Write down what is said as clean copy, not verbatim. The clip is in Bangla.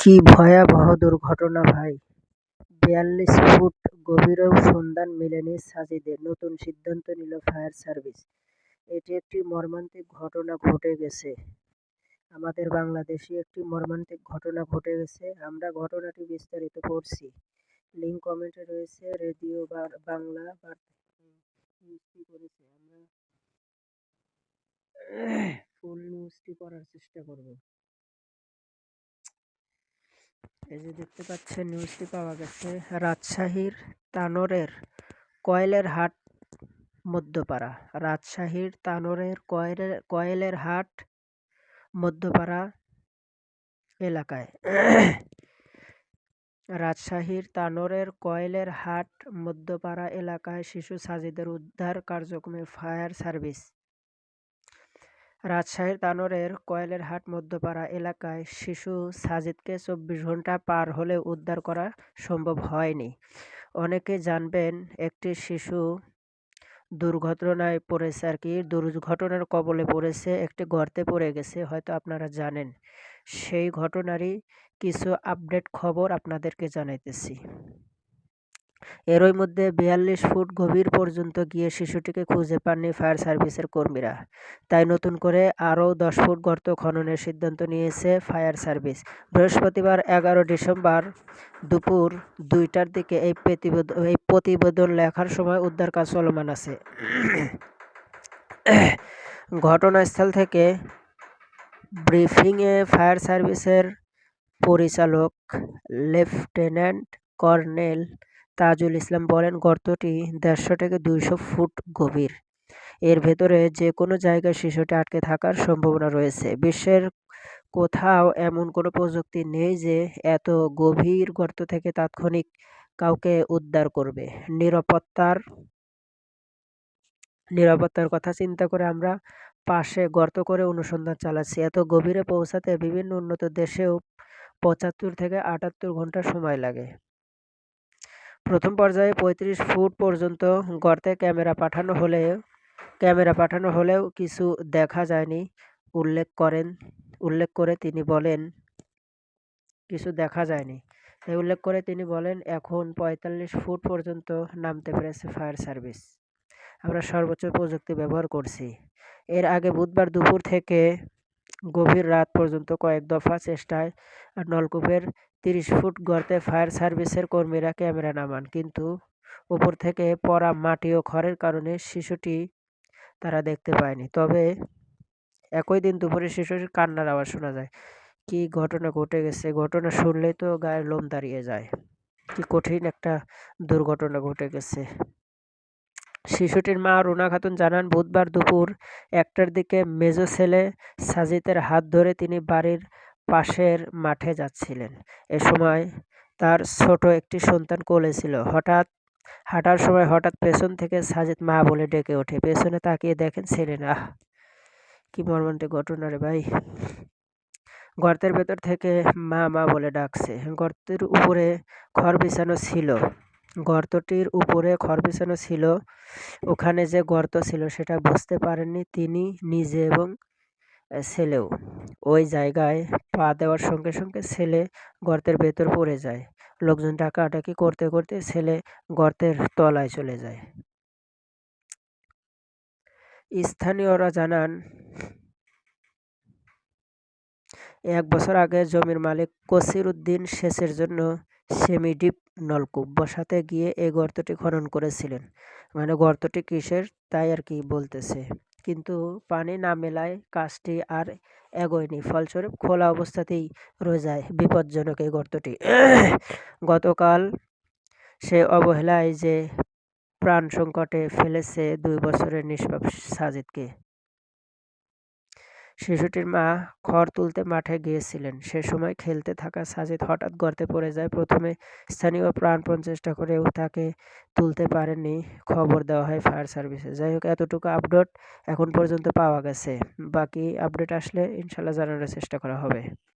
কি ভয়াবহ দুর্ঘটনা ভাই! ৪২ ফুট গভীরেও সন্ধান মেলেনি সাজিদের, নতুন সিদ্ধান্ত নিল ফায়ার সার্ভিস। এটি একটি মর্মান্তিক ঘটনা ঘটে গেছে। আমাদের বাংলাদেশে একটি মর্মান্তিক ঘটনা ঘটে গেছে। আমরা ঘটনাটি বিস্তারিত পড়ছি। লিঙ্ক কমেন্টে রয়েছে। রেডিও বাংলা নিউজটি করেছে। আমরা ফুল নিউজটি পড়ার চেষ্টা করব। এই যে দেখতে পাচ্ছেন, নিউজটি পাওয়া গেছে রাজশাহীর তানোরের কয়েলের হাট মধ্যপাড়া। রাজশাহীর তানোরের কয়েলের হাট মধ্যপাড়া এলাকায় রাজশাহীর তানোরের কয়েলের হাট মধ্যপাড়া এলাকায় শিশু সাজিদের উদ্ধার কার্যক্রমে ফায়ার সার্ভিস। রাজশাহীর তানোরের কয়েলের হাট মধ্যপাড়া এলাকায় শিশু সাজিদকে ২৪ ঘন্টা পার হলেও উদ্ধার করা সম্ভব হয়নি। অনেকে জানবেন, একটি শিশু দুর্ঘটনায় পড়েছে দুর্ঘটনার কবলে পড়েছে, একটি গর্তে পড়ে গেছে, হয়তো আপনারা জানেন। সেই ঘটনারই কিছু আপডেট খবর আপনাদেরকে জানাইতেছি। এরই মধ্যে ৪২ ফুট গভীর পর্যন্ত গিয়ে শিশুটিকে খুঁজে পাননি ফায়ার সার্ভিসের কর্মীরা। তাই নতুন করে আরও ১০ ফুট গর্ত খননের সিদ্ধান্ত নিয়েছে ফায়ার সার্ভিস। বৃহস্পতিবার ১১ ডিসেম্বর দুপুর ২টার দিকে এই প্রতিবেদন লেখার সময় উদ্ধার কাজ চলমান আছে। ঘটনাস্থল থেকে ব্রিফিংয়ে ফায়ার সার্ভিসের পরিচালক লেফটেন্যান্ট কর্নেল তাজুল ইসলাম বলেন, গর্তটি ১৫০ থেকে ২০০ ফুট গভীর। এর ভেতরে যে কোনো জায়গায় শিশুটি আটকে থাকার সম্ভাবনা রয়েছে। বিশ্বের কোথাও এমন কোনো প্রযুক্তি নেই যে এত গভীর গর্ত থেকে তাৎক্ষণিক কাউকে উদ্ধার করবে। নিরাপত্তার কথা চিন্তা করে আমরা পাশে গর্ত করে অনুসন্ধান চালাচ্ছি। এত গভীরে পৌঁছাতে বিভিন্ন উন্নত দেশেও ৭৫ থেকে ৭৮ ঘন্টা সময় লাগে। প্রথম পর্যায়ে ৩৫ ফুট পর্যন্ত গর্তে ক্যামেরা পাঠানো হলেও কিছু দেখা যায়নি উল্লেখ করে তিনি বলেন, এখন ৪৫ ফুট পর্যন্ত নামতে পেরেছে ফায়ার সার্ভিস। আমরা সর্বোচ্চ প্রযুক্তি ব্যবহার করছি। এর আগে বুধবার দুপুর থেকে গভীর রাত পর্যন্ত কয়েক দফা চেষ্টায় নলকূপের ৩০ ফুট গর্তে ফায়ার সার্ভিসের কর্মীরা ক্যামেরা নামান, কিন্তু উপর থেকে পড়া মাটি ও খড়ের কারণে শিশুটি তারা দেখতে পায়নি। তবে একই দিন দুপুরে শিশুটির কান্নার আওয়াজ শোনা যায়। কি ঘটনা ঘটে গেছে! ঘটনা শুনলেই তো গায়ের লোম দাঁড়িয়ে যায়। কি কঠিন একটা দুর্ঘটনা ঘটে গেছে। শিশুটির মা রুনা খাতুন জানান, বুধবার দুপুর ১টার দিকে মেজো ছেলে সাজিদের হাত ধরে তিনি বাড়ির পাশের মাঠে যাচ্ছিলেন। এ সময় তার ছোট একটি সন্তান কোলে ছিল। হাঁটার সময় হঠাৎ পেছন থেকে সাজিদ মা বলে ডেকে ওঠে। পেছনে তাকিয়ে দেখেন ছেলে না। কি মর্মান্তিক ঘটনা রে ভাই! গর্তের ভেতর থেকে মা মা বলে ডাকছে। গর্তটির উপরে খড় বিছানো ছিল। ওখানে যে গর্ত ছিল সেটা বুঝতে পারেননি তিনি নিজে এবং ছেলেও। ওই জায়গায় পা দেওয়ার সঙ্গে সঙ্গে ছেলে গর্তের ভেতর পড়ে যায়। লোকজন ডাকাডাকি করতে করতে ছেলে গর্তের তলায় চলে যায়। স্থানীয়রা জানান, ১ বছর আগে জমির মালিক কসির উদ্দিন সেচের জন্য সেমি-ডিপ নলকূপ বসাতে গিয়ে এই গর্তটি খনন করেছিলেন। মানে গর্তটি কিসের তাই আর কি বলতেছে, কিন্তু পানি না মেলায় কাজটি আর এগোয়নি। ফলস্বরূপ খোলা অবস্থাতেই রয়ে যায় বিপজ্জনক এই গর্তটি। গতকাল সে অবহেলায় যে প্রাণ সংকটে ফেলেছে ২ বছরের নিষ্পাপ সাজিদকে। শিশুটির মা খড় তুলতে মাঠে গিয়েছিলেন। সে সময় খেলতে থাকা সাজিদ হঠাৎ গর্তে পড়ে যায়। প্রথমে স্থানীয় প্রাণপণ চেষ্টা করেও তাকে তুলতে পারেননি। খবর দেওয়া হয় ফায়ার সার্ভিসে। যাই হোক, এতটুকু আপডেট এখন পর্যন্ত পাওয়া গেছে। বাকি আপডেট আসলে ইনশাল্লাহ জানানোর চেষ্টা করা হবে।